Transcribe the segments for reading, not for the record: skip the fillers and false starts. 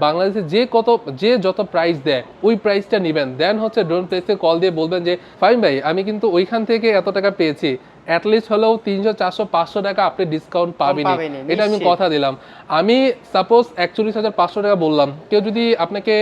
বাংলাদেশে যে যত প্রাইস দেয় ওই প্রাইসটা নেবেন, দেন হচ্ছে ড্রোন প্লেসে কল দিয়ে বলবেন যে ফাইম ভাই আমি কিন্তু ওইখান থেকে এত টাকা পেয়েছি, অ্যাটলিস্ট হলেও 300 400 500 টাকা আপনি ডিসকাউন্ট পাবেনই, এটা আমি কথা দিলাম। আমি সাপোজ 41,500 টাকা বললাম, কেউ যদি আপনাকে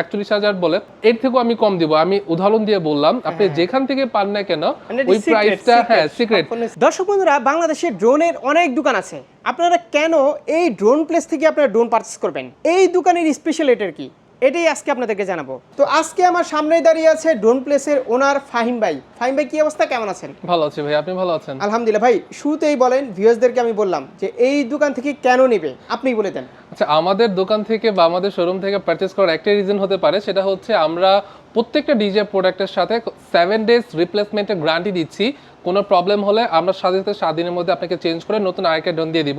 41,000 বলে, এর থেকেও আমি কম দিব। আমি উদাহরণ দিয়ে বললাম, আপনি যেখান থেকে পান না কেন ওই প্রাইসটা, হ্যাঁ সিক্রেট। দর্শক বন্ধুরা, বাংলাদেশে ড্রোনের অনেক দোকান আছে, আপনারা কেন এই ড্রোন প্লেস থেকে আপনারা ড্রোন পারচেজ করবেন? এই দোকানের স্পেশালিটি কি, এটাই আজকে আপনাদেরকে জানাবো। তো আজকে আমার সামনেই দাঁড়িয়ে আছে ড্রোন প্লেসের ওনার ফাহিম ভাই। ফাহিম ভাই, কি অবস্থা, কেমন আছেন? ভালো আছি ভাই, আপনি ভালো আছেন? আলহামদুলিল্লাহ। ভাই শুরুতেই বলেন, ভিউয়ার্সদেরকে আমি বললাম যে এই দোকান থেকে কেন নেবে, আপনিই বলে দেন। আচ্ছা, আমাদের দোকান থেকে বা আমাদের শোরুম থেকে পারচেজ করার একটা রিজন হতে পারে, সেটা হচ্ছে আমরা প্রত্যেকটা ডিজে প্রোডাক্টের সাথে 7 ডেজ রিপ্লেসমেন্টের গ্যারান্টি দিচ্ছি। কোনো প্রবলেম হলে আমরা সাথে সাথে 7 দিনের মধ্যে আপনাকে চেঞ্জ করে নতুন আরেকটা ড্রোন দিয়ে দিব।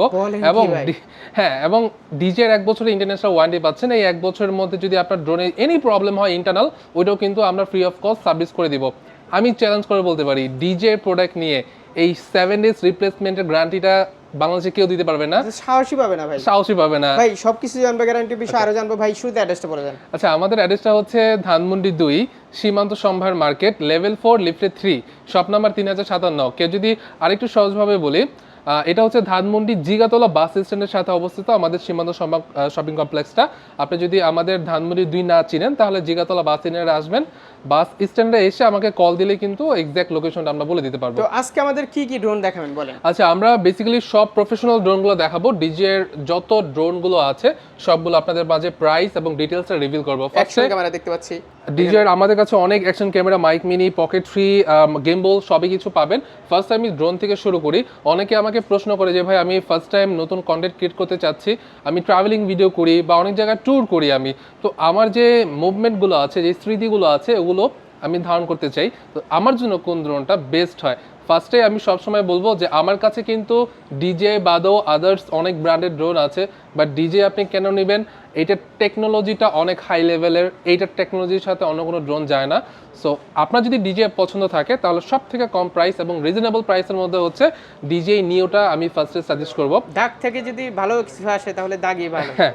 এবং ডিজের 1 বছরের ইন্টারন্যাশনাল ওয়ারেন্টি পাচ্ছেন। এই 1 বছরের মধ্যে যদি আপনার ড্রোনে এনি প্রবলেম হয় ইন্টারনাল, ওইটাও কিন্তু আমরা ফ্রি অফ কস্ট সার্ভিস করে দিব। আমি চ্যালেঞ্জ করে বলতে পারি, ডিজে প্রোডাক্ট নিয়ে এই 7 ডেজ রিপ্লেসমেন্টের গ্যারান্টিটা বাংলাদেশে কেউ দিতে পারবে না। সাহসী পাবে না ভাই, সাহসী পাবে না ভাই। সবকিছু জানবো, গ্যারান্টি বিষয় আরো জানবো ভাই। শুরুতে অ্যাড্রেসটা বলে দেন। আচ্ছা, আমাদের অ্যাড্রেসটা হচ্ছে ধানমন্ডি 2, সীমান্ত সম্ভার market, level 4, lifted 3, shop number 3057। কেউ যদি আরেকটু সহজভাবে বলি, এটা হচ্ছে ধানমন্ডি জিগাতলা বাস স্ট্যান্ডের সাথে অবস্থিত আমাদের সীমান্ত শপিং কমপ্লেক্সটা। আপনি যদি আমাদের ধানমন্ডি 2 না চিনেন, তাহলে জিগাতলা বাস স্ট্যান্ডে আসবেন, বাস স্ট্যান্ডে এসে আমাকে কল দিলে কিন্তু এক্সাক্ট লোকেশনটা আমরা বলে দিতে পারবো। তো আজকে আমাদের কি কি ড্রোন দেখাবেন বলেন। আচ্ছা, আমরা বেসিক্যালি সব প্রফেশনাল ড্রোনগুলো দেখাবো। ডিজের যত ড্রোনগুলো আছে সবগুলো আপনাদের মাঝে প্রাইস এবং ডিটেইলসটা রিভিল করব। ফার্স্টে ক্যামেরা দেখতে পাচ্ছি ডিজের আমাদের কাছে অনেক action camera, mic mini, pocket free, gimbal সবই কিছু পাবেন। ফার্স্ট আমি ড্রোন থেকে শুরু করি। অনেকে আমাকে প্রশ্ন করে যে ভাই আমি ফার্স্ট টাইম নতুন কন্টেন্ট ক্রিয়েট করতে চাচ্ছি, আমি ট্রাভেলিং ভিডিও করি বা অনেক জায়গায় ট্যুর করি, আমি তো আমার যে মুভমেন্টগুলো আছে, যে স্মৃতিগুলো আছে, ওগুলো আমি ধারণ করতে চাই। তো আমার জন্য কোন ড্রোনটা বেস্ট হয়? ফার্স্টে আমি সবসময় বলবো যে আমার কাছে কিন্তু ডিজে বাদেও আদার্স অনেক ব্র্যান্ডেড ড্রোন আছে, বাট ডিজে আপনি কেন নেবেন? এইটার টেকনোলজিটা অনেক হাই লেভেলের, এইটার টেকনোলজির সাথে অন্য কোনো ড্রোন যায় না। সো আপনার যদি ডিজে পছন্দ থাকে, তাহলে সব থেকে কম প্রাইস এবং রিজনেবল প্রাইসের মধ্যে হচ্ছে ডিজে নিওটা আমি ফার্স্টে সাজেস্ট করবো। দাগ থেকে যদি ভালো কিছু আসে তাহলে দাগই ভালো। হ্যাঁ,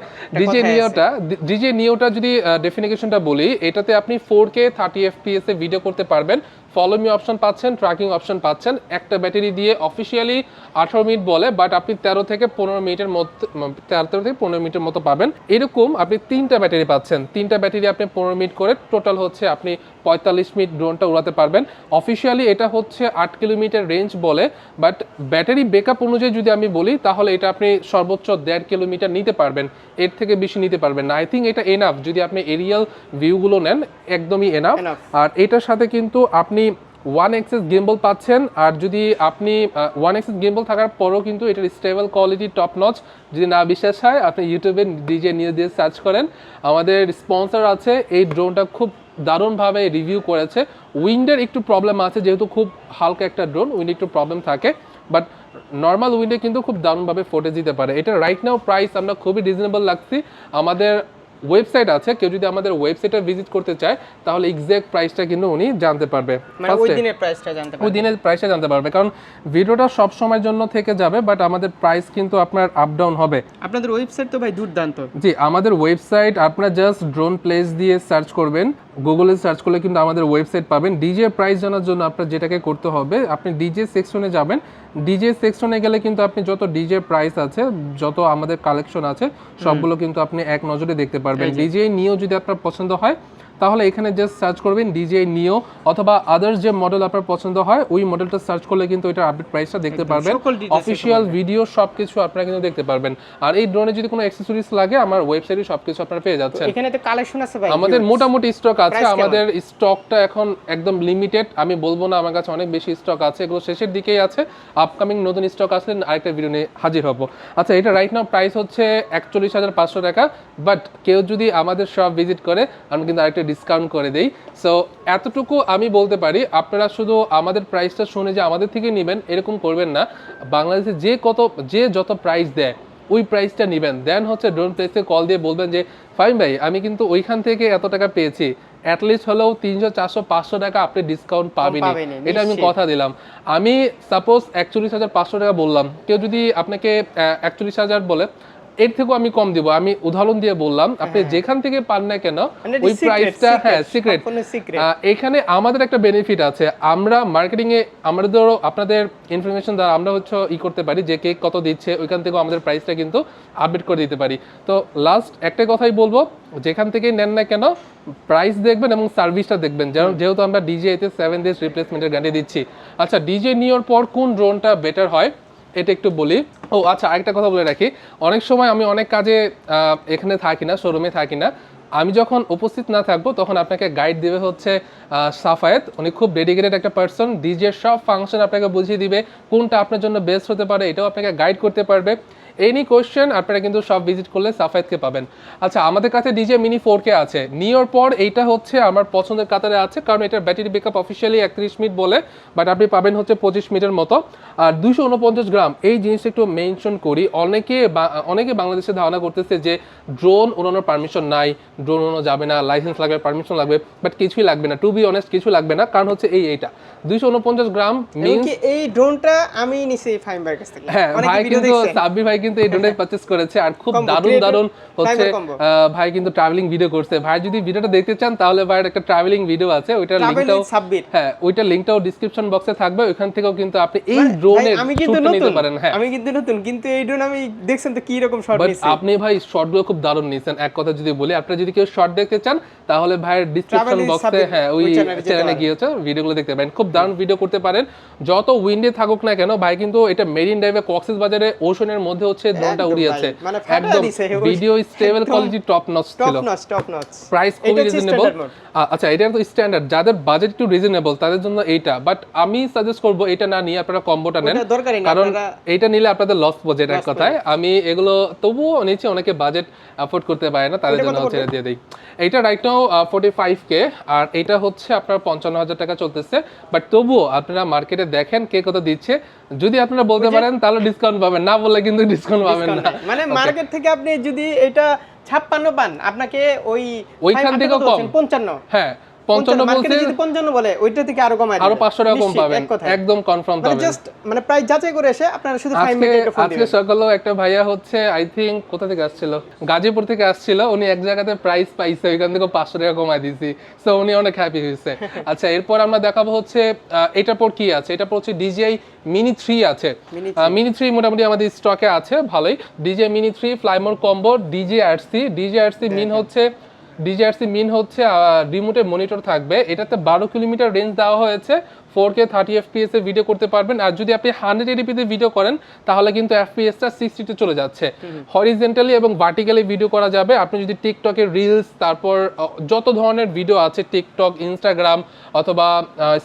ডিজে নিওটা যদি ডেফিনিশনটা বলি, এটাতে আপনি 4K 30 FPS এ ভিডিও করতে পারবেন। ফলো মি অপশন পাচ্ছেন, ট্র্যাকিং অপশন পাচ্ছেন। একটা ব্যাটারি দিয়ে অফিসিয়ালি 18 মিনিট বলে, বাট আপনি 13 থেকে 15 মিনিটের মধ্যে, 13 থেকে 15 মিনিটের মতো পাবেন। এরকম আপনি 3টা ব্যাটারি পাচ্ছেন। 3টা ব্যাটারি আপনি 15 মিনিট করে টোটাল হচ্ছে আপনি 45 মিনিট ড্রোনটা উড়াতে পারবেন। অফিসিয়ালি এটা হচ্ছে 8 কিলোমিটার রেঞ্জ বলে, বাট ব্যাটারি ব্যাকআপ অনুযায়ী যদি আমি বলি, তাহলে এটা আপনি সর্বোচ্চ 1.5 কিলোমিটার নিতে পারবেন, এর থেকে বেশি নিতে পারবেন না। আই থিঙ্ক এটা এনাফ, যদি আপনি এরিয়াল ভিউগুলো নেন একদমই এনাফ। আর এটার সাথে কিন্তু আপনি 1 এক্সেস গিম্বল পাচ্ছেন। আর যদি আপনি 1 এক্সেস গিম্বল থাকার পরও কিন্তু এটার স্টেবল কোয়ালিটি টপ নচ, যদি না বিশ্বাস হয় আপনি ইউটিউবে ডিজে নিয়ে দিয়ে সার্চ করেন। আমাদের স্পন্সর আছে, এই ড্রোনটা খুব দারুণভাবে রিভিউ করেছে। উইন্ডের একটু প্রবলেম আছে, যেহেতু খুব হালকা একটা ড্রোন, উইন্ডে একটু প্রবলেম থাকে, বাট নর্মাল উইন্ডে কিন্তু খুব দারুণভাবে ফুটেজ দিতে পারে। এটা রাইট নাও প্রাইস আমরা খুবই রিজনেবল লাগছি। আমাদের ওয়েবসাইট আছে, কেউ যদি আমাদের ওয়েবসাইটে ভিজিট করতে চায়, তাহলে এক্সাক্ট প্রাইসটা কিন্তু উনি জানতে পারবে, মানে ওই দিনের প্রাইসটা জানতে পারবে। কারণ ভিডিওটা সব সময়ের জন্য থেকে যাবে, বাট আমাদের প্রাইস কিন্তু আপনার আপ ডাউন হবে। আপনাদের ওয়েবসাইট তো ভাই দুর্দান্ত। জি, আমাদের ওয়েবসাইট আপনারা জাস্ট ড্রোন প্লেস দিয়ে সার্চ করবেন, গুগলে সার্চ করলে কিন্তু আমাদের ওয়েবসাইট পাবেন। ডিজে প্রাইস জানার জন্য আপনার যেটাকে করতে হবে, আপনি ডিজে সেকশনে যাবেন। ডিজে সেকশনে গেলে কিন্তু আপনি যত ডিজে প্রাইস আছে, যত আমাদের কালেকশন আছে, সবগুলো কিন্তু আপনি এক নজরে দেখতে পারবেন। ডিজে নিও যদি আপনার পছন্দ হয়, তাহলে এখানে জাস্ট সার্চ করবেন ডিজে নিও, অথবা আদার্স যে মডেল আপনার পছন্দ হয় ওই মডেলটা সার্চ করলে কিন্তু এটার আপডেট প্রাইসটা দেখতে পারবেন। অফিসিয়াল ভিডিও সবকিছু আপনারা কিন্তু দেখতে পারবেন। আর এই ড্রোনে যদি কোনো অ্যাকসেসরিজ লাগে, আমার ওয়েবসাইটে সবকিছু আপনারা পেয়ে যাচ্ছেন। এখানে তো কালেকশন আছে ভাই, আমাদের মোটামুটি স্টক আছে। আমাদের স্টকটা এখন একদম লিমিটেড, আমি বলবো না আমার কাছে অনেক বেশি স্টক আছে, এগুলো শেষের দিকেই আছে। আপকামিং নতুন স্টক আসলে আরেকটা ভিডিও নিয়ে হাজির হব। আচ্ছা, এটা রাইট নাও প্রাইস হচ্ছে 41,500 টাকা, বাট কেউ যদি আমাদের শপ ভিজিট করে আমি কিন্তু আরেকটা ডিসকাউন্ট করে দেই। সো এতটুকু আমি বলতে পারি, আপনারা শুধু আমাদের প্রাইসটা শুনে যে আমাদের থেকে নেবেন এরকম করবেন না। বাংলাদেশে যে যত প্রাইস দেয় ওই প্রাইসটা নেবেন, দেন হচ্ছে ড্রোন প্লেসে কল দিয়ে বলবেন যে ফাইম ভাই আমি কিন্তু ওইখান থেকে এত টাকা পেয়েছি, অ্যাটলিস্ট হলেও 300 400 500 টাকা আপনি ডিসকাউন্ট পাবেনই, এটা আমি কথা দিলাম। আমি সাপোজ 41,500 টাকা বললাম, কেউ যদি আপনাকে 41,000 বলে, এর থেকেও আমি কম দিব। আমি উদাহরণ দিয়ে বললাম, আপনি যেখান থেকে পান না কেন মানে ওই secret, প্রাইসটা, হ্যাঁ সিক্রেট। সম্পূর্ণ secret। এখানে আমাদের একটা বেনিফিট আছে, আমরা মার্কেটিং এ আমাদের আপনাদের ইনফরমেশন দ্বারা আমরা হচ্ছে করতে পারি যে কে কত দিচ্ছে, ওইখান থেকেও আমাদের প্রাইসটা কিন্তু আপডেট করে দিতে পারি। তো লাস্ট একটা কথাই বলবো, যেখান থেকে নেন না কেন প্রাইস দেখবেন এবং সার্ভিসটা দেখবেন, যেহেতু আমরা ডিজে তে 7 ডেজ রিপ্লেসমেন্টের গ্যারান্টি দিচ্ছি। আচ্ছা, ডিজে নেওয়ার পর কোন ড্রোনটা বেটার হয় এটা একটু বলি। ও আচ্ছা, আরেকটা কথা বলে রাখি, অনেক সময় আমি অনেক কাজে এখানে থাকি না, শোরুমে থাকি না, আমি যখন উপস্থিত না থাকবো তখন আপনাকে গাইড দেবে হচ্ছে সাফায়েত। উনি খুব ডেডিকেটেড একটা পার্সন, ডিজের সব ফাংশন আপনাকে বুঝিয়ে দিবে, কোনটা আপনার জন্য বেস্ট হতে পারে এটাও আপনাকে গাইড করতে পারবে। এনি কোয়েশ্চেন আপনারা কিন্তু সব ভিজিট করলে সাফায়েতকে পাবেন। আচ্ছা, আমাদের কাছে ডিজে মিনি 4K আছে, নেওয়ার পর এইটা হচ্ছে আমার পছন্দের কাতারে আছে, কারণ এটার ব্যাটারি ব্যাকআপ অফিসিয়ালি 31 মিনিট বলে, বাট আপনি পাবেন হচ্ছে 25 মিনিটের মতো। আর 249 গ্রাম, এই জিনিসটা একটু মেনশন করি, অনেকে বাংলাদেশে ধারণা করতেছে যে ড্রোন উড়ানোর পারমিশন নাই, ড্রোন উড়ানো যাবে না, লাইসেন্স লাগবে, পারমিশন লাগবে, বাট কিছুই লাগবে না। টু বি অনেস্ট, কিছু লাগবে না, কারণ হচ্ছে এইটা 249 গ্রাম মিন্স এই ড্রোনটা আমি নিছি ফাহিম ভাইয়ের কাছ থেকে। হ্যাঁ অনেকে ভাই ভিডিও কিন্তু দেখছে। সাব্বির ভাই কিন্তু এই ড্রোনটাই পারচেজ করেছে, আর খুব Combo, দারুণ creative দারুণ হচ্ছে climber combo। ভাই কিন্তু ট্রাভেলিং ভিডিও করছে। ভাই যদি ভিডিওটা দেখতে চান তাহলে ভাইয়ের একটা ট্রাভেলিং ভিডিও আছে, ওইটার Travel লিংকটাও with সাব্বির। হ্যাঁ ওইটার লিংকটাও ডেসক্রিপশন বক্সে থাকবে, ওইখান থেকেও কিন্তু আপনি এই মানে ড্রোনের ভাই, আমি কিন্তু শুটটা নিতে নতুন, পারেন। হ্যাঁ আমি কিন্তু নতুন, কিন্তু এই ড্রোন আমি দেখছেন তো কি রকম শট বাট নিছি। আপনি ভাই শর্টগুলো খুব দারুণ নিয়েছেন। এক কথা যদি বলি, আপনারা যদি কেউ শর্ট দেখতে চান তাহলে ভাইয়ের ডিসক্রিপশন Travel with বক্সে সাব্বির, হ্যাঁ ওই ওই চ্যানেলে যেতে চ্যানেলে পারেন। গিয়ে হচ্ছে ভিডিওগুলো দেখতে পারেন, খুব দারুণ ভিডিও করতে পারেন। যত উইন্ডে থাকুক না কেন ভাই কিন্তু এটা মেরিন ড্রাইভে কক্সেস বাজারে ওশনের মধ্যে হচ্ছে ড্রোনটা একদম উড়িয়েছে, ভাই, মানে ফাটা একদম দিছে, video stable quality top notch ছিল, টপ নচ। প্রাইস খুবই রিজনেবল। আচ্ছা, এটা তো স্ট্যান্ডার্ড, যাদের বাজেট একটু রিজনেবল তাদের জন্য এইটা, বাট আমি সাজেস্ট করব এটা না নিয়ে আপনারা কম্বোটা নেন, ওটা দরকারই না, কারণ আপনারা এইটা নিলে আপনাদের লস বাজেট। এক কথায় আমি এগুলো তবুও নিচ্ছি, অনেকে বাজেট অ্যাফোর্ড করতে পারে না, তাদের জন্য হচ্ছে দিয়ে দেই। এইটা রাইট নাও 45K, আর এটা হচ্ছে আপনার 55,000 টাকা চলতেছে, বাট তবুও আপনারা মার্কেটে দেখেন কে কত দিচ্ছে, যদি আপনারা বলতে পারেন তাহলে ডিসকাউন্ট পাবেন, না বললে কিন্তু ডিসকাউন্ট পাবেন না। মানে মার্কেট থেকে আপনি যদি এটা 56 পান, আপনাকে ওইখান থেকেও কম 55। হ্যাঁ 55 মার্কেটে বলতে যদি 55 বলে, ওইটা থেকে আরো কমায় আরো দিবে। 500 টাকা কম নিশ্চিত, পাবেন, এক কথায়। একদম কনফার্ম মানে পাবেন। জাস্ট মানে প্রাইস যাচাই করে এসে আপনারা শুধু ফাইম আজকে মেকে ফোন আজকে দিবেন। সকালেও একটা ভাইয়া হচ্ছে আই থিংক কোথা থেকে আসছিল, গাজীপুর থেকে আসছিল, উনি এক জায়গাতে প্রাইস পাইছে, ওইখান থেকে 500 টাকা কমায় দিয়েছি, সো উনি অনেক হ্যাপি হয়েছে। আচ্ছা, এরপর আমরা দেখাবো হচ্ছে এটার পর কি আছে, এটা পর হচ্ছে DJI মিনি 3 আছে। মিনি 3 মোটামুটি আমাদের স্টকে আছে ভালোই। DJI mini 3 Fly More combo DJI-RC মিন হচ্ছে রিমোটে মনিটর থাকবে, এটাতে 12 কিলোমিটার রেঞ্জ দেওয়া হয়েছে, 4K 30 FPS এ ভিডিও করতে পারবেন। আর যদি আপনি 180p তে ভিডিও করেন তাহলে কিন্তু FPS-টা 60 তে চলে যাচ্ছে। হরিজন্টালি এবং ভার্টিক্যালি ভিডিও করা যাবে। আপনি যদি টিকটকের রিলস, তারপর যত ধরনের ভিডিও আছে টিকটক, ইনস্টাগ্রাম অথবা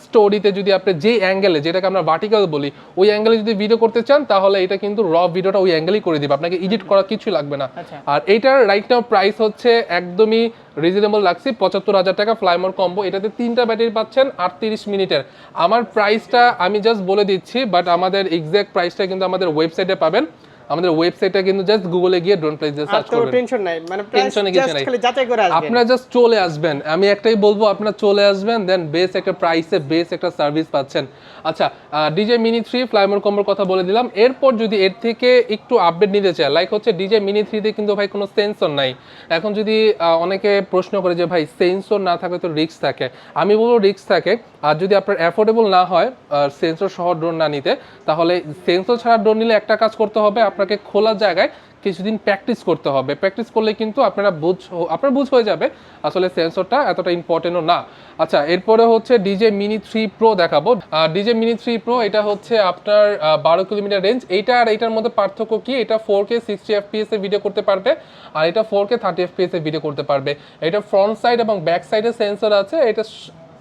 স্টোরিতে, যদি আপনি যে অ্যাঙ্গেলে, যেটাকে আমরা ভার্টিক্যাল বলি, ওই অ্যাঙ্গেলে যদি ভিডিও করতে চান তাহলে এটা কিন্তু র ভিডিওটা ওই অ্যাঙ্গেলেই করে দিবে, আপনাকে এডিট করা কিছু লাগবে না। আর এইটার রাইট নাও প্রাইস হচ্ছে একদমই রিজনেবল লাগছে, 75,000 টাকা ফ্লাইমোর কম্বো। এটাতে 3টা ব্যাটারি পাচ্ছেন 38 মিনিটের। আমার প্রাইসটা আমি জাস্ট বলে দিচ্ছি, বাট আমাদের এক্সাক্ট প্রাইসটা কিন্তু আমাদের ওয়েবসাইটে পাবেন। আমাদের ওয়েবসাইটে কিন্তু জাস্ট গুগলে গিয়ে ড্রোন প্রাইস দিয়ে সার্চ করবেন, টেনশন নাই, মানে প্রাইস টেনশনে কিছু নাই, খালি যাচাই করে আসবেন। আপনারা জাস্ট চলে আসবেন। আমি একটাই বলবো, আপনারা চলে আসবেন, দেন বেস একটা প্রাইসে বেস একটা সার্ভিস পাচ্ছেন। আচ্ছা, DJI মিনি 3 ফ্লাইমোর কম্বোর কথা বলে দিলাম। এরপর যদি এর থেকে একটু আপডেট নিতে চায়, লাইক হচ্ছে DJI মিনি 3 তে কিন্তু ভাই কোনো সেন্সর নাই। এখন যদি অনেকে প্রশ্ন করে যে ভাই সেন্সর না থাকলে তো রিস্ক থাকে, আমি বলবো রিস্ক থাকে। আর যদি আপনার অ্যাফোর্ডেবল না হয় সেন্সর সহ ড্রোন না নিতে, তাহলে সেন্সর ছাড়া ড্রোন নিলে একটা কাজ করতে হবে, আপনাকে খোলা জায়গায় কিছুদিন প্র্যাকটিস করতে হবে। প্র্যাকটিস করলে কিন্তু আপনার বুঝ হয়ে যাবে আসলে সেন্সরটা এতটা ইম্পর্টেন্টও না। আচ্ছা, এরপরে হচ্ছে DJI মিনি 3 Pro দেখাবো। DJI মিনি 3 Pro এটা হচ্ছে আপনার 12 কিলোমিটার রেঞ্জ। এইটা আর এইটার মধ্যে পার্থক্য কি, এটা 4K 60 FPS এ ভিডিও করতে পারবে, আর এটা 4K 30 FPS এ ভিডিও করতে পারবে। এটা ফ্রন্ট সাইড এবং ব্যাক সাইডে সেন্সর আছে, এটা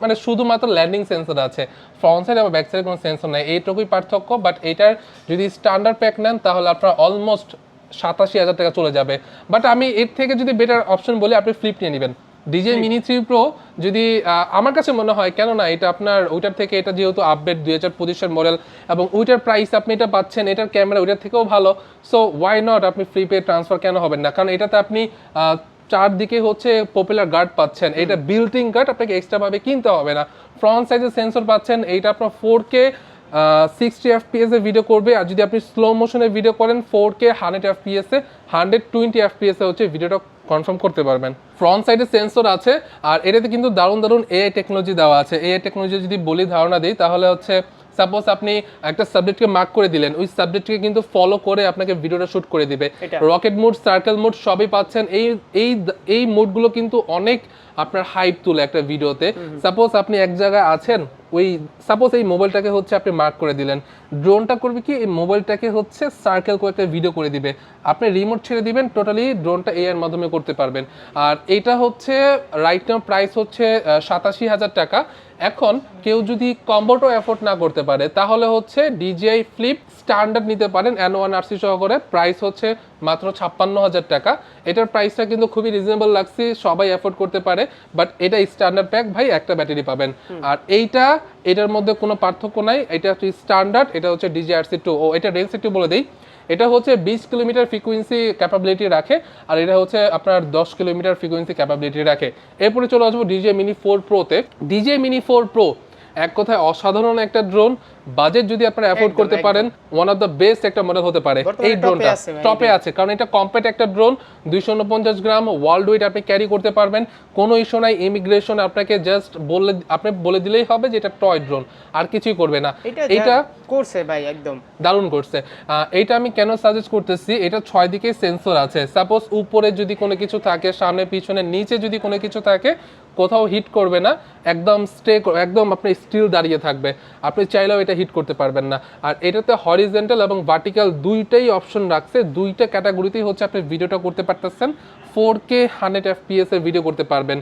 মানে শুধুমাত্র ল্যান্ডিং সেন্সর আছে, ফ্রন্ট সাইড এবং ব্যাক সাইডে কোনো সেন্সর নাই, এইটুকুই পার্থক্য। বাট এটার যদি স্ট্যান্ডার্ড প্যাক নেন তাহলে আপনার অলমোস্ট 87,000 টাকা চলে যাবে। বাট আমি এর থেকে যদি বেটার অপশন বলি, আপনি ফ্লিপ নিয়ে নেবেন। DJI মিনি 3 Pro যদি আমার কাছে মনে হয়, কেন না এটা আপনার ওইটার থেকে এটা যেহেতু আপডেট 2025 মডেল এবং ওইটার প্রাইস আপনি এটা পাচ্ছেন, এটার ক্যামেরা ওইটার থেকেও ভালো, সো ওয়াই নট আপনি ফ্লিপে ট্রান্সফার কেন হবেন না, কারণ এটাতে আপনি চারদিকে হচ্ছে পপুলার গার্ড পাচ্ছেন, এটা বিল্ট ইন গার্ড, আপনাকে এক্সট্রা ভাবে কিনতে হবে না। ফ্রন্ট সাইজের সেন্সর পাচ্ছেন, এইটা আপনার 4K 60 fps এ ভিডিও করবে, আর যদি আপনি স্লো মোশনে ভিডিও করেন 4K 100 fps এ 120 fps এ হচ্ছে ভিডিওটা কনফার্ম করতে পারবেন। ফ্রন্ট সাইডে সেন্সর আছে, আর এটাতে কিন্তু দারুণ দারুণ এআই টেকনোলজি দেওয়া আছে। এআই টেকনোলজি যদি বলি ধারণা দিই তাহলে হচ্ছে সাপোজ আপনি একটা সাবজেক্টকে মার্ক করে দিলেন, ওই সাবজেক্টকে কিন্তু ফলো করে আপনাকে ভিডিওটা শুট করে দিবে। রকেট মোড, সার্কেল মোড সবই পাচ্ছেন। এই মোডগুলো কিন্তু অনেক আপনার হাইপ তুলে একটা ভিডিওতে। সাপোজ আপনি এক জায়গায় আছেন, ওই সাপোজ এই মোবাইলটাকে হচ্ছে আপনি মার্ক করে দিলেন, ড্রোনটা করবে কি এই মোবাইলটাকে হচ্ছে সার্কেল করে একটা ভিডিও করে দিবে, আপনি রিমোট ছেড়ে দিবেন, টোটালি ড্রোনটা এআই এর মাধ্যমে করতে পারবেন। আর এটা হচ্ছে রাইট নাও প্রাইস হচ্ছে 87,000 টাকা। এখন কেউ যদি কম্বোটো এফোর্ড না করতে পারে তাহলে হচ্ছে DJI ফ্লিপ স্ট্যান্ডার্ড নিতে পারেন N1RC সহকারে, প্রাইস হচ্ছে মাত্র 56,000 টাকা। এটার প্রাইসটা কিন্তু খুবই রিজনেবল লাগছে, সবাই এফোর্ড করতে পারে, বাট এটা স্ট্যান্ডার্ড প্যাক ভাই, একটা ব্যাটারি পাবেন। আর এটার মধ্যে কোনো পার্থক্য নাই, এটা হচ্ছে স্ট্যান্ডার্ড, এটা হচ্ছে DJI-RC2। ও এটা রেঞ্জ একটু বলে দিই, এটা হচ্ছে 20 কিলোমিটার ফ্রিকোয়েন্সি ক্যাপাবিলিটি রাখে, আর এটা হচ্ছে আপনার 10 কিলোমিটার ফ্রিকোয়েন্সি ক্যাপাবিলিটি রাখে। এরপরে চলে আসবো DJI Mini 4 Pro-তে। DJI Mini 4 Pro এক কথায় অসাধারণ একটা ড্রোন। বাজেট যদি আপনারা অ্যাফোর্ড করতে পারেন, ওয়ান অফ দ্য বেস্ট একটা মডেল হতে পারে এই ড্রোনটা। টপে আছে কারণ এটা কম্প্যাক্ট একটা ড্রোন, 249 গ্রাম ওয়ার্ল্ড ওয়েট আপনি ক্যারি করতে পারবেন, কোনো ইস্যু নাই। ইমিগ্রেশন আপনাকে জাস্ট আপনি বলে দিলেই হবে যে এটা টয় ড্রোন, আর কিছুই করবে না। এটা করছে ভাই, একদম দারুণ করছে। এইটা আমি কেন সাজেস্ট করতেছি, এটা 6 দিকে সেন্সর আছে। সাপোজ উপরে যদি কোনো কিছু থাকে, সামনে পিছনে নিচে যদি কোনো কিছু থাকে, কোথাও হিট করবে না, একদম একদম আপনি স্টিল দাঁড়িয়ে থাকবে, আপনি চাইলেও এটা হিট করতে পারবেন না। আর এটাতে হরিজন্টাল এবং ভার্টিক্যাল দুইটাই অপশন রাখছে, দুইটা ক্যাটাগরিতেই হচ্ছে আপনি ভিডিওটা করতে পারতেছেন। 4K 100 fps এর ভিডিও করতে পারবেন।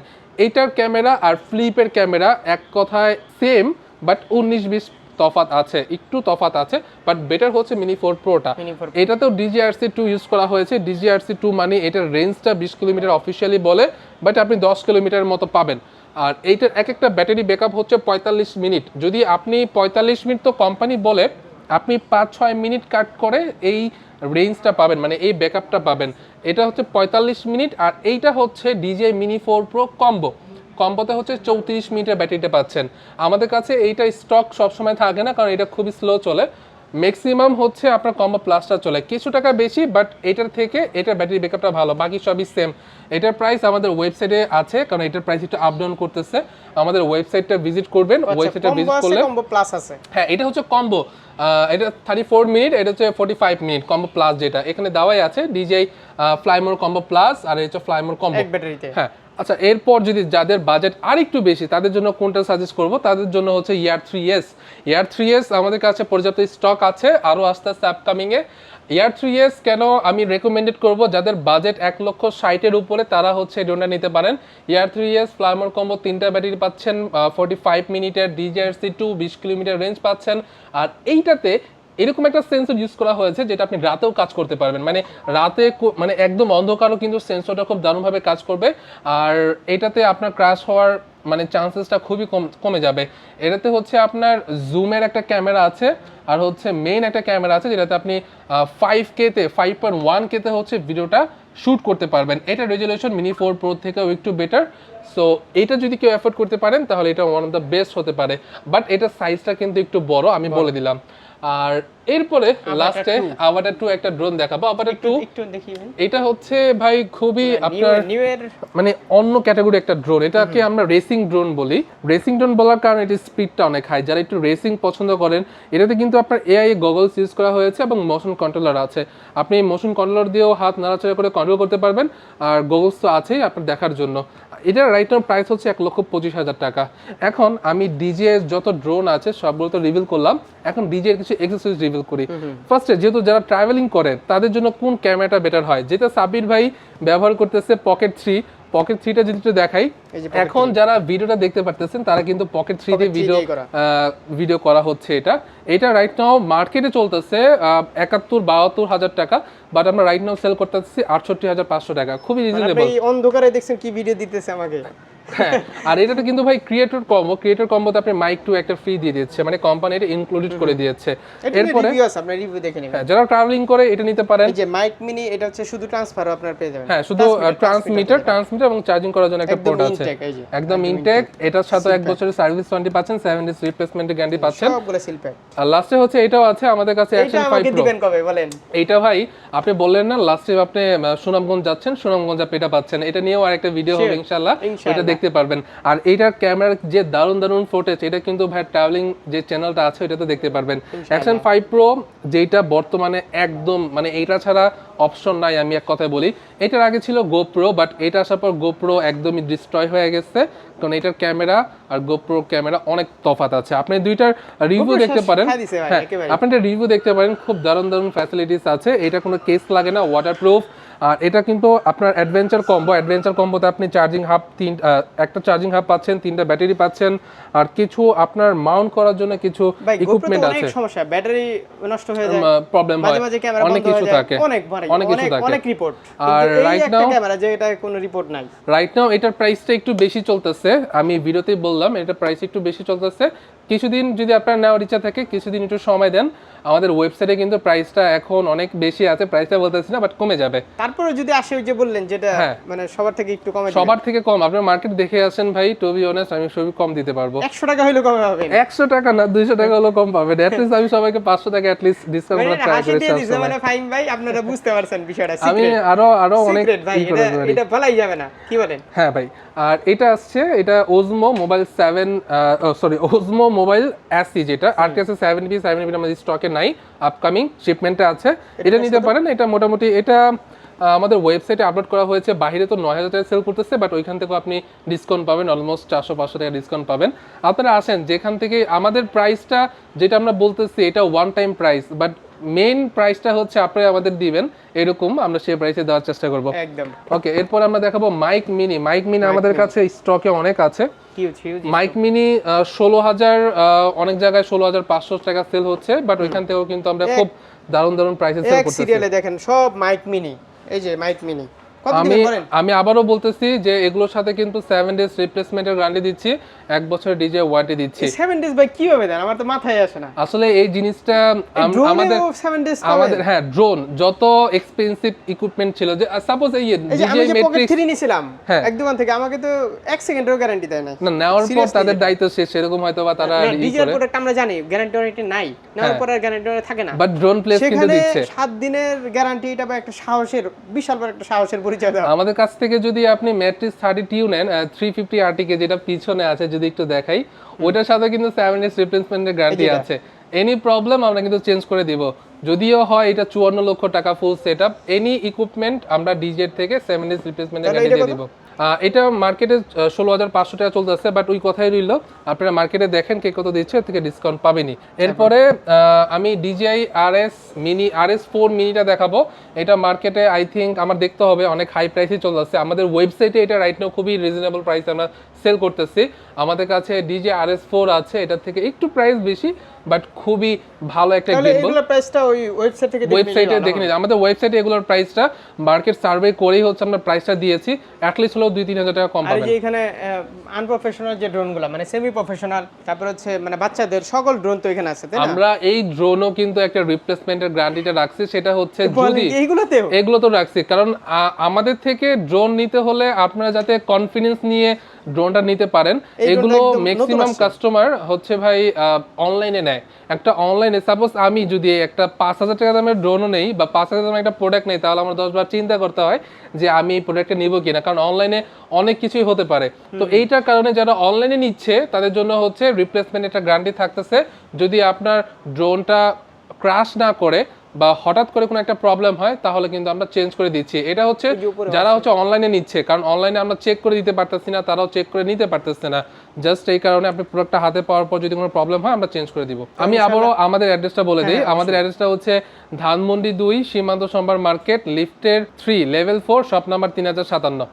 এটার ক্যামেরা আর ফ্লিপের ক্যামেরা এক কথায় সেম, বাট 19-20 তফাত আছে, একটু তফাত আছে, বাট বেটার হচ্ছে Mini 4 Pro-টা। এটাতেও DJI-RC2 ইউজ করা হয়েছে। DJI-RC2 মানে এটার রেঞ্জটা 20 কিলোমিটার অফিসিয়ালি বলে, বাট আপনি 10 কিলোমিটারের মতো পাবেন। আর এইটার একটা ব্যাটারি ব্যাকআপ হচ্ছে 45 মিনিট। যদি আপনি 45 মিনিট তো কোম্পানি বলে, আপনি 5-6 মিনিট কাট করে এই রেঞ্জটা পাবেন, মানে এই ব্যাকআপটা পাবেন। এটা হচ্ছে 45 মিনিট। আর এইটা হচ্ছে DJI Mini 4 Pro কম্বোতে হচ্ছে 34 মিনিটের ব্যাটারিটা পাচ্ছেন। আমাদের কাছে এইটা স্টক সবসময় থাকে না, কারণ এটা খুবই স্লো চলে। ম্যাক্সিমাম হচ্ছে আপনার কম্বো প্লাসটা চলে, কিছু টাকা বেশি, বাট এটার থেকে এটার ব্যাটারি ব্যাকআপটা ভালো, বাকি সবই সেম। এটার প্রাইস আমাদের ওয়েবসাইটে আছে, কারণ এটার প্রাইস একটু আপ ডাউন করতেছে। আমাদের ওয়েবসাইটটা ভিজিট করবেন, ওয়েবসাইটটা ভিজিট করলে কম্বো প্লাস আছে। হ্যাঁ, এটা হচ্ছে কম্বো, এটা 34 মিনিট, এটা হচ্ছে 45 মিনিট কম্বো প্লাস, যেটা এখানে দেওয়াই আছে DJI ফ্লাইমোর কম্বো প্লাস, আর এটা হচ্ছে ফ্লাইমোর কম্বো এক ব্যাটারিতে। হ্যাঁ। আচ্ছা, এরপর যদি যাদের বাজেট আর একটু বেশি, তাদের জন্য কোনটা সাজেস্ট করব, তাদের জন্য হচ্ছে Air 3s। Air 3s আমাদের কাছে পর্যাপ্ত স্টক আছে, আরও আস্তে আস্তে আপকামিংয়ে। Air 3s কেন আমি রেকমেন্ডেড করব, যাদের বাজেট 1,60,000 উপরে, তারা হচ্ছে ড্রোনটা নিতে পারেন। Air 3s ফ্লাইমোর কম্বো 3টা ব্যাটারি পাচ্ছেন, 45 মিনিটের DJI-RC2 20 কিলোমিটার রেঞ্জ পাচ্ছেন। আর এইটাতে এরকম একটা সেন্সর ইউজ করা হয়েছে যেটা আপনি রাতেও কাজ করতে পারবেন, মানে রাতে মানে একদম অন্ধকারও কিন্তু সেন্সরটা খুব দারুণভাবে কাজ করবে। আর এটাতে আপনার ক্র্যাশ হওয়ার মানে চান্সেসটা খুবই কমে যাবে। এটাতে হচ্ছে আপনার জুমের একটা ক্যামেরা আছে, আর হচ্ছে মেইন একটা ক্যামেরা আছে, যেটাতে আপনি 5.1K-তে হচ্ছে ভিডিওটা শ্যুট করতে পারবেন। এটা রেজলিউশন Mini 4 Pro থেকেও একটু বেটার। সো এটা যদি কেউ অ্যাফোর্ড করতে পারেন তাহলে এটা ওয়ান অফ দ্য বেস্ট হতে পারে, বাট এটার সাইজটা কিন্তু একটু বড়, আমি বলে দিলাম। আর এরপরে লাস্টে আভাটার 2 একটা ড্রোন দেখাবো। আভাটার 2 একটু দেখিবেন। এটা হচ্ছে ভাই খুবই আপনার মানে অন্য ক্যাটাগরি একটা ড্রোন। এটাকে আমরা রেসিং ড্রোন বলি। রেসিং ড্রোন বলার কারণে এটির স্পিডটা অনেক হাই। যারা একটু রেসিং পছন্দ করেন, এটাতে কিন্তু আপনার এআই গগলস ইউজ করা হয়েছে এবং মোশন কন্ট্রোলার আছে। আপনি মোশন কন্ট্রোলার দিয়েও হাত নাড়াচাড়া করে কন্ট্রোল করতে পারবেন, আর গগলস তো আছেই আপনার দেখার জন্য। এটার রাইট নাও প্রাইস হচ্ছে 1,25,000 টাকা। এখন আমি DJI যত ড্রোন আছে সবগুলো তো রিভিল করলাম, এখন DJI এর কিছু অ্যাক্সেসরিজ রিভিল করি। ফার্স্টে যেহেতু যারা ট্রাভেলিং করেন তাদের জন্য কোন ক্যামেরাটা বেটার হয়, যেটা সাবির ভাই ব্যবহার করতেছে Pocket 3। Pocket 3টা যদি একটু দেখাই, এখন যারা ভিডিওটা দেখতে পারতেছেন তারা কিন্তু Pocket 3 দিয়ে ভিডিও করা হচ্ছে। এটা রাইট নাও মার্কেটে চলতেছে 71-72 হাজার টাকা, বাট আমরা রাইট নাও সেল করতেছি 68,500 টাকা, খুবই রিজনেবল। আপনি অন্ধকারে দেখছেন কি ভিডিও দিতেছে আমাকে, হ্যাঁ, আর এটাতে কিন্তু ভাই ক্রিয়েটর কম্বোতে আপনি মাইক টু একটা ফ্রি দিয়ে দিচ্ছে, মানে কোম্পানি এটা ইনক্লুডেড করে দিয়েছে। এরপরে রিভিউ আছে, আপনি রিভিউ দেখে নেবেন। হ্যাঁ, যারা ট্রাভেলিং করে এটা নিতে পারেন। এই যে মাইক মিনি, এটা হচ্ছে শুধু ট্রান্সফারও আপনার পেয়ে যাবেন। হ্যাঁ, শুধু ট্রান্সমিটার এবং চার্জিং করার জন্য একটা পোর্ট আছে, একদম ইনটেক। এটার সাথে 1 বছরের সার্ভিস ওয়ারেন্টি পাচ্ছেন, 7 ডেজ রিপ্লেসমেন্টের গ্যারান্টি পাচ্ছেন, সবগুলো সিল প্যাক। আর লাস্টে হচ্ছে এটাও আছে আমাদের কাছে অ্যাকশন 5 আমাকে প্রো। দিবেন কবে বলেন? এইটা ভাই আপনি বললেন না লাস্টে আপনি সুনামগঞ্জ যাচ্ছেন, সুনামগঞ্জ আপনি এটা পাচ্ছেন। এটা নিয়েও আরেকটা ভিডিও হবে ইনশাআল্লাহ, এটা দেখতে পারবেন। আর এইটার ক্যামেরার যে দারুণ ফুটেজ, এটা কিন্তু ভাই ট্রাভেলিং যে চ্যানেলটা আছে এটাতে দেখতে পারবেন। অ্যাকশন 5 প্রো যেটা বর্তমানে একদম মানে এইটা ছাড়া অপশন নাই, আমি এক কথায় বলি। এটার আগে ছিল গোপ্রো, বাট এটা আসার পর গোপ্রো একদমই ডিস্ট্রয় হয়ে গেছে, কারণ এটার ক্যামেরা আর গোপ্রো ক্যামেরা অনেক তফাৎ আছে। আপনি দুইটার রিভিউ দেখতে পারেন। হ্যাঁ, আপনি একটা রিভিউ দেখতে পারেন, খুব দারুণ ফ্যাসিলিটিস আছে। এটা কোনো কেস লাগে না, ওয়াটারপ্রুফ। আর এটা কিন্তু আপনার অ্যাডভেঞ্চার কম্বোতে আপনি একটা চার্জিং হাব পাচ্ছেন, 3টা ব্যাটারি পাচ্ছেন, আর কিছু আপনার মাউন্ট করার জন্য কিছু ইকুইপমেন্ট আছে। অনেক সমস্যা, ব্যাটারি নষ্ট হয়ে যায়, প্রবলেম হয়, অনেক কিছু থাকে, অনেক রিপোর্ট। আর রাইট নাও ক্যামেরা যে এটা কোনো রিপোর্ট নাই। রাইট নাও এটার প্রাইসটা একটু বেশি চলতেছে, আমি ভিডিওতেই বললাম এটার প্রাইস একটু বেশি চলতেছে। কিছুদিন যদি আপনার নেওয়ার ইচ্ছা থাকে, কিছুদিন একটু সময় দেন, আমাদের ওয়েবসাইটে কিন্তু প্রাইসটা এখন অনেক বেশি আছে, প্রাইসটা বলতেছি না, বাট কমে যাবে। তারপরে যদি আসে ওই যে বললেন যেটা মানে সবার থেকে একটু কমে, সবার থেকে কম আপনার মার্কেট দেখে আসেন ভাই, টু বি অনেস্ট আমি সবই কম দিতে পারবো। 100 টাকা হইলো কমে পাবেন, 100 টাকা না 200 টাকা হলো কম পাবেন। এট লিস্ট আমি সবাইকে 500 টাকা এট লিস্ট ডিসকাউন্ট করে ট্রাই করেছি। মানে ফাইন ভাই, আপনারা বুঝতে পারছেন বিষয়টা। আমি আরো অনেক ভাই এটা বলাই যাবে না, কি বলেন? হ্যাঁ ভাই, আর এটা আসছে, এটা ওজমো মোবাইল 7 ওজমো মোবাইল এসি, যেটা RTS 7B আমাদের স্টকে নাই, আপকামিং শিপমেন্টে আছে। এটা নিতে পারেন। এটা মোটামুটি এটা আমাদের ওয়েবসাইটে আপলোড করা হয়েছে, বাইরে তো 9000 টাকা সেল করতেছে, বাট ওইখান থেকেও আপনি ডিসকাউন্ট পাবেন, অলমোস্ট 400-500 টাকা ডিসকাউন্ট পাবেন। আপনারা আসেন, যেখান থেকে আমাদের প্রাইসটা যেটা আমরা বলতেছি এটা one time price, but main প্রাইসটা হচ্ছে আপনারা আমাদের দিবেন, এরকম আমরা সেই প্রাইসে দেওয়ার চেষ্টা করব। একদম ওকে, এরপর আমরা দেখাবো মাইক মিনি। আমাদের কাছে স্টকে অনেক আছে। মাইক মিনি 16000, অনেক জায়গায় 16500 টাকা সেল হচ্ছে, বাট ওইখান থেকেও কিন্তু আমরা খুব দারুণ প্রাইসে সেল করতেছি। সিরিয়ালে দেখেন সব মাইক মিনি, এই যে মাইক মিনি। আমি আবারও বলতেছি যে এগুলোর সাথে কিন্তু 7 ডেজ রিপ্লেসমেন্টের গ্যারান্টি দিচ্ছি, 1 বছরের ডিজে ওয়ারেন্টি দিচ্ছি। 7 ডেজ ভাই কিভাবে দেন? আমার তো মাথায় আসে না আসলে এই জিনিসটা আমাদের হ্যাঁ, ড্রোন যত এক্সপেন্সিভ ইকুইপমেন্ট ছিল, যে সাপোজ এই ডিজে ম্যাট্রিক্স 3 নিছিলাম এক দোকান থেকে, আমাকে তো 1 সেকেন্ডেরও গ্যারান্টি দেয় না। নেওয়ার পর তাদের দায়িত্ব শেষ, এরকম হয়তো বা তারা ডিজে প্রোডাক্ট আমরা জানি গ্যারান্টি ওয়ারেন্টি নাই, নেওয়ার পর আর গ্যারান্টি থাকে না, বাট ড্রোন প্লেস কিন্তু দিচ্ছে 7 দিনের গ্যারান্টি। এটা বা একটা সাহসের, বিশাল বড় একটা সাহসের পরিচয় দাও। আমাদের কাছ থেকে যদি আপনি ম্যাট্রিক্স 32 নেন 350 RTK, যেটা পিছনে আছে, যদি একটু দেখাই, ওটার সাথে কিন্তু 7 ডেজ রিপ্লেসমেন্টের গ্যারান্টি আছে। এনি প্রবলেম আমরা কিন্তু চেঞ্জ করে দিব, যদিও হয় এটা 54 লক্ষ টাকা ফুল সেটআপ। এনি ইকুইপমেন্ট আমরা ডিজে থেকে 7 ডেজ রিপ্লেসমেন্টের গ্যারান্টি দিয়ে দিব। এটা মার্কেটে 16500 টাকা চলতেছে, বাট ওই কথাই রইল, আপনারা মার্কেটে দেখেন কে কত দিচ্ছে, এর থেকে ডিসকাউন্ট পাবেনই। এরপরে আমি DJI RS4 মিনিটা দেখাবো। এটা মার্কেটে আই থিঙ্ক আমার দেখতে হবে অনেক হাই প্রাইসে চলতেছে। আমাদের ওয়েবসাইটে এটা রাইট নাও খুবই রিজনেবল প্রাইসে আমরা সেল করতেছি। আমাদের কাছে DJI RS4 আছে, এটার থেকে একটু প্রাইস বেশি, বাট খুবই ভালো একটা গিম্বল। এগুলোর প্রাইসটা ওই ওয়েবসাইট থেকে দেখে নিন, আমাদের ওয়েবসাইটে এগুলোর প্রাইসটা মার্কেট সার্ভে করেই হচ্ছে আমরা প্রাইসটা দিয়েছি, অ্যাট লিস্ট হলো 2-3000 টাকা কম পাবেন। আর যে এখানে আনপ্রফেশনাল যে ড্রোনগুলো, মানে সেমি প্রফেশনাল, তারপর হচ্ছে মানে বাচ্চাদের সকল ড্রোন তো এখানে আছে, তাই না? আমরা এই ড্রোনও কিন্তু একটা রিপ্লেসমেন্টের গ্যারান্টিটা রাখছি, সেটা হচ্ছে যদি এগুলো তো রাখছি, কারণ আমাদের থেকে ড্রোন নিতে হলে আপনারা যাতে কনফিডেন্স নিয়ে ড্রোনটা নিতে পারেন। এগুলো ম্যাক্সিমাম কাস্টমার হচ্ছে ভাই অনলাইনে নেয়। একটা অনলাইনে সাপোজ আমি যদি একটা 5000 টাকা দামের ড্রোনও নেই বা 5000 দামের একটা প্রোডাক্ট নেই, তাহলে আমার 10 বার চিন্তা করতে হয় যে আমি এই প্রোডাক্টটা নিব কিনা, কারণ অনলাইনে অনেক কিছুই হতে পারে। তো এইটার কারণে যারা অনলাইনে নিচ্ছে তাদের জন্য হচ্ছে রিপ্লেসমেন্ট একটা গ্যারান্টি থাকতেছে। যদি আপনার ড্রোনটা ক্র্যাশ না করে বা হঠাৎ করে কোনো একটা প্রবলেম হয়, তাহলে কিন্তু আমরা চেঞ্জ করে দিচ্ছি। এটা হচ্ছে যারা হচ্ছে অনলাইনে নিচ্ছে, কারণ অনলাইনে আমরা চেক করে দিতে পারতেছি না, তারাও চেক করে নিতে পারতেছে না। জাস্ট এই কারণে আপনি প্রোডাক্টটা হাতে পাওয়ার পর যদি কোনো প্রবলেম হয়, আমরা চেঞ্জ করে দিব। আমি আবারও আমাদের অ্যাড্রেসটা বলে দিই। আমাদের অ্যাড্রেসটা হচ্ছে ধানমন্ডি 2 সীমান্ত সম্ভার মার্কেট, লিফটের 3 লেভেল 4 শপ নাম্বার 3057।